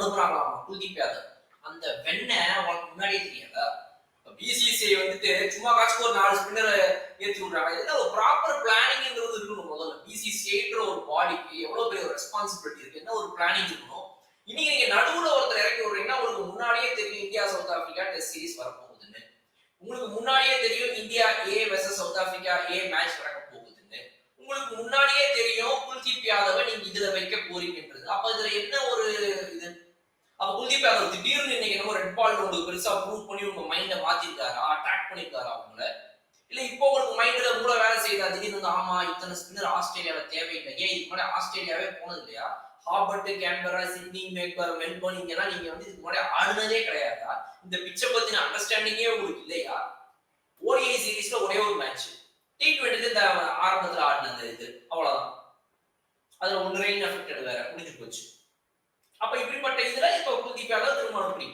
அனுப்புறாங்களாமா குல்தீப் யாதவ். அந்த வெண்ணெய் உனக்கு முன்னாடியே தெரியாதா? பிசிசிஐ வந்துட்டு சும்மா காசுக்கு ஒரு 4 ஸ்பின்னர் ஏற்றி விடுறாங்க. இதெல்லாம் ஒரு ப்ராப்பர் பிளானிங்ங்கிறது இருக்கணும். முதல்ல பிசிசிஐன்ற ஒரு பாடிக்கு எவ்வளவு பெரிய ஒரு ரெஸ்பான்சிபிலிட்டி இருக்கு, என்ன ஒரு பிளானிங் இருக்கணும். இன்னைக்கு நீங்க நடுவுல ஒருத்தர் இறக்கி விடுறீங்கன்னா உங்களுக்கு முன்னாடியே தெரியும் India south Africa test series வரப்போகுதுன்னு. உங்களுக்கு முன்னாடியே தெரியும் India A versus south Africa A match நடக்க போகுதுன்னு. உங்களுக்கு முன்னாடியே தெரியும் குல்தீப் யாதவை நீங்க இதுல வைக்க போறீங்கன்றது. அப்ப இதுல என்ன ஒரு இது? அப்ப குல்தீப் யாதவ் திடீர்னு இன்னைக்கு நம்ம ரெட் பால் உங்களுக்கு பெருசா ப்ரூவ் பண்ணி உங்க மைண்ட மாத்திருக்காரா, அட்ராக்ட் பண்ணிருக்காரா அவங்கள? இல்ல இப்போ உங்களுக்கு மைண்ட்ல மூளை வேலை செய்யுதா? திடீர்னு வந்து ஆமா இத்தனை ஸ்பின்னர் ஆஸ்திரேலியாவை தேவையில்லை. ஏன் இதுக்கு முன்னாடி ஆஸ்திரேலியாவே போனது இல்லையா? ஹாபர்ட், கேன்பரா, சிட்னி, மெல்பர்ன் இங்கெல்லாம் நீங்க வந்து இதுக்கு முன்னாடி ஆடுனதே கிடையாதா? இந்த பிச்சை பத்தின அண்டர்ஸ்டாண்டிங்கே உங்களுக்கு இல்லையா? ஓடிஐ சீரீஸ்ல ஒரே ஒரு மேட்ச், T20 இந்த ஆரம்பத்துல ஆடினது இது அவ்வளவுதான். அதுல ஒன்று ரெயின் அஃபெக்டட் வேற முடிஞ்சு போச்சு. அப்ப இப்படிப்பட்ட இதுல இப்ப குல்தீப் யாதவ் திரும்ப பிடிக்கும்.